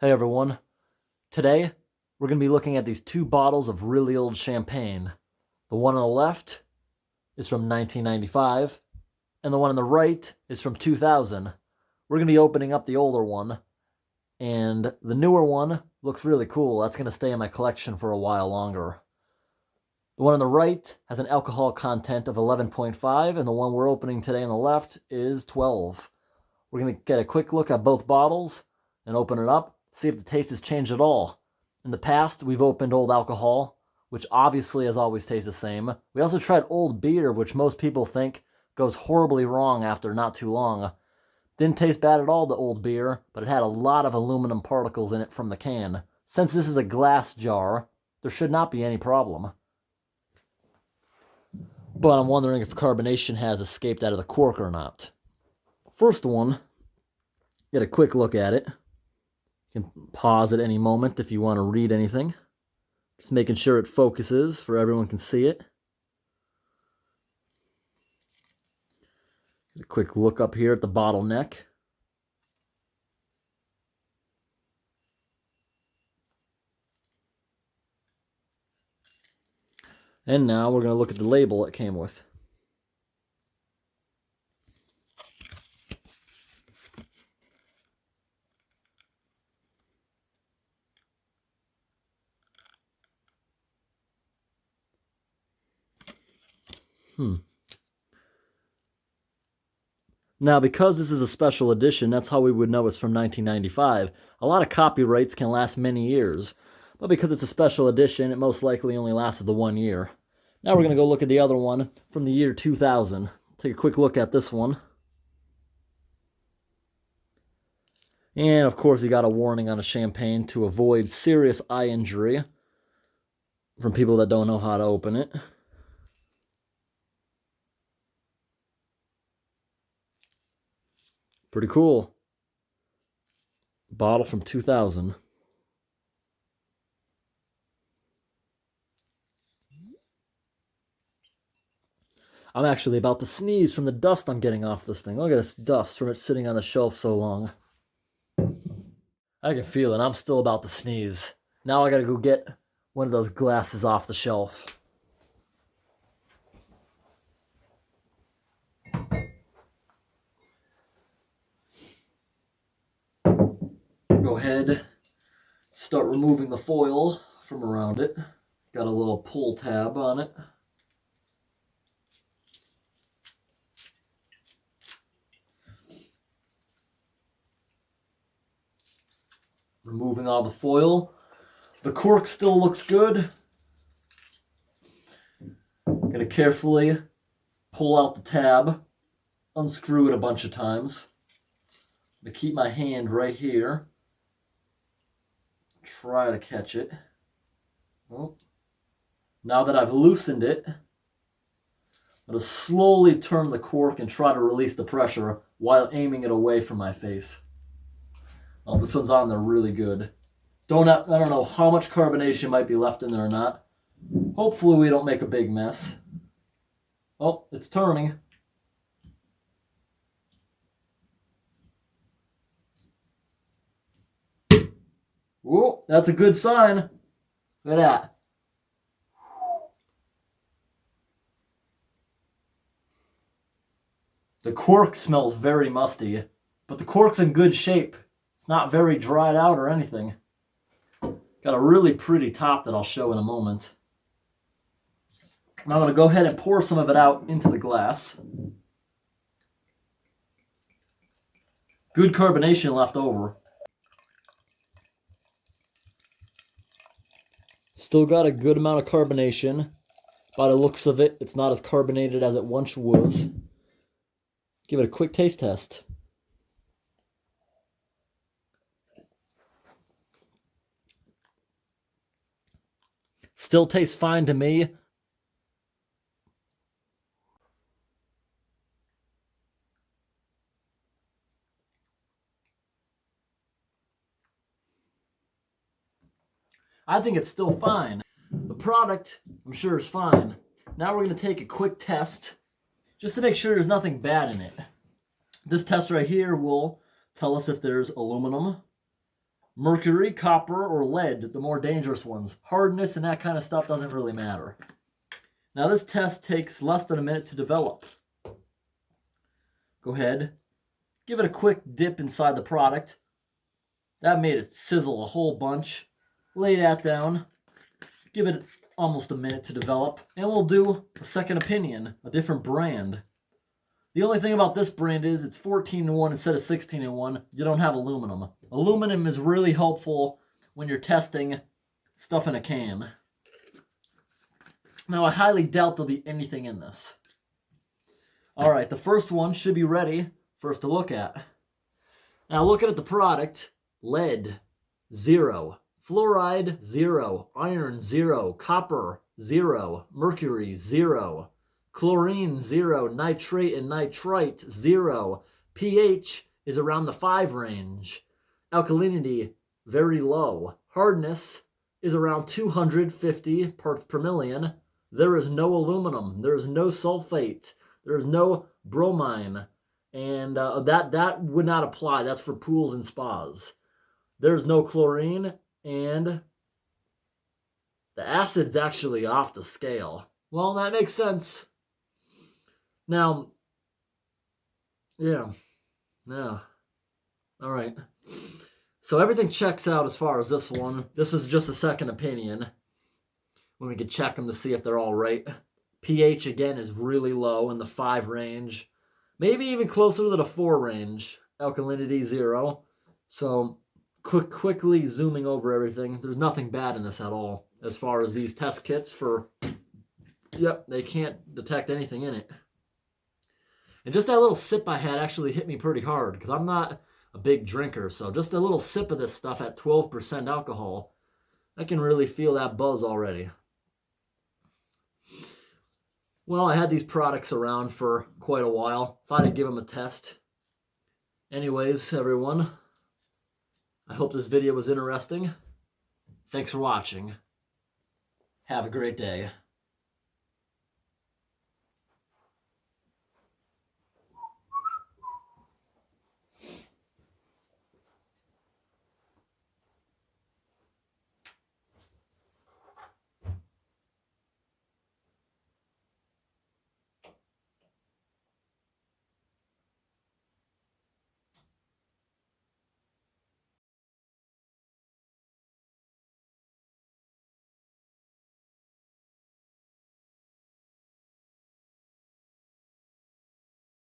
Hey everyone, today we're going to be looking at these two bottles of really old champagne. The one on the left is from 1995 and the one on the right is from 2000. We're going to be opening up the older one, and the newer one looks really cool. That's going to stay in my collection for a while longer. The one on the right has an alcohol content of 11.5 and the one we're opening today on the left is 12. We're going to get a quick look at both bottles and open it up, see if the taste has changed at all. In the past, we've opened old alcohol, which obviously has always tasted the same. We also tried old beer, which most people think goes horribly wrong after not too long. Didn't taste bad at all, the old beer, but it had a lot of aluminum particles in it from the can. Since this is a glass jar, there should not be any problem. But I'm wondering if carbonation has escaped out of the cork or not. First one, get a quick look at it. You can pause at any moment if you want to read anything. Just making sure it focuses for everyone can see it. Get a quick look up here at the bottle neck. And now we're going to look at the label it came with. Now, because this is a special edition, that's how we would know it's from 1995. A lot of copyrights can last many years, but because it's a special edition, it most likely only lasted the 1 year. Now we're going to go look at the other one from the year 2000. Take a quick look at this one. And of course, you got a warning on a champagne to avoid serious eye injury from people that don't know how to open it. Pretty cool. Bottle from 2000. I'm actually about to sneeze from the dust I'm getting off this thing. Look at this dust from it sitting on the shelf so long. I can feel it. I'm still about to sneeze. Now I gotta go get one of those glasses off the shelf. Go ahead, start removing the foil from around it. Got a little pull tab on it. Removing all the foil. The cork still looks good. Gonna carefully pull out the tab, unscrew it a bunch of times. I'm gonna keep my hand right here. Try to catch it. Oh. Now that I've loosened it, I'm going to slowly turn the cork and try to release the pressure while aiming it away from my face. Oh, this one's on there really good. I don't know how much carbonation might be left in there or not. Hopefully we don't make a big mess. Oh, it's turning. Whoa, that's a good sign. Look at that. The cork smells very musty, but the cork's in good shape. It's not very dried out or anything. Got a really pretty top that I'll show in a moment. Now I'm going to go ahead and pour some of it out into the glass. Good carbonation left over. Still got a good amount of carbonation. By the looks of it, it's not as carbonated as it once was. Give it a quick taste test. Still tastes fine to me. I think it's still fine. The product, I'm sure, is fine. Now we're going to take a quick test just to make sure there's nothing bad in it. This test right here will tell us if there's aluminum Mercury, copper, or lead, the more dangerous ones. Hardness and that kind of stuff doesn't really matter. Now this test takes less than a minute to develop. Go ahead, give it a quick dip inside the product. That made it sizzle a whole bunch. Lay that down. Give it almost a minute to develop. And we'll do a second opinion, a different brand. The only thing about this brand is it's 14-1 instead of 16-1. You don't have aluminum. Aluminum is really helpful when you're testing stuff in a can. Now, I highly doubt there'll be anything in this. All right, the first one should be ready for us to look at. Now, looking at the product, lead, 0. Fluoride, 0. Iron, 0. Copper, 0. Mercury, 0. Chlorine, 0. Nitrate and nitrite, 0. pH is around the 5 range. Alkalinity, very low. Hardness is around 250 parts per million. There is no aluminum. There is no sulfate. There is no bromine. And that would not apply. That's for pools and spas. There's no chlorine, and the acid's actually off the scale. Well, that makes sense. Now, yeah. All right. So everything checks out as far as this one. This is just a second opinion when we can check them to see if they're all right. pH, again, is really low in the 5 range. Maybe even closer to the 4 range. Alkalinity, 0. So quickly zooming over everything. There's nothing bad in this at all as far as these test kits for, yep, they can't detect anything in it. And just that little sip I had actually hit me pretty hard because I'm not a big drinker. So just a little sip of this stuff at 12% alcohol, I can really feel that buzz already. Well, I had these products around for quite a while. Thought I'd give them a test. Anyways, everyone, I hope this video was interesting. Thanks for watching. Have a great day.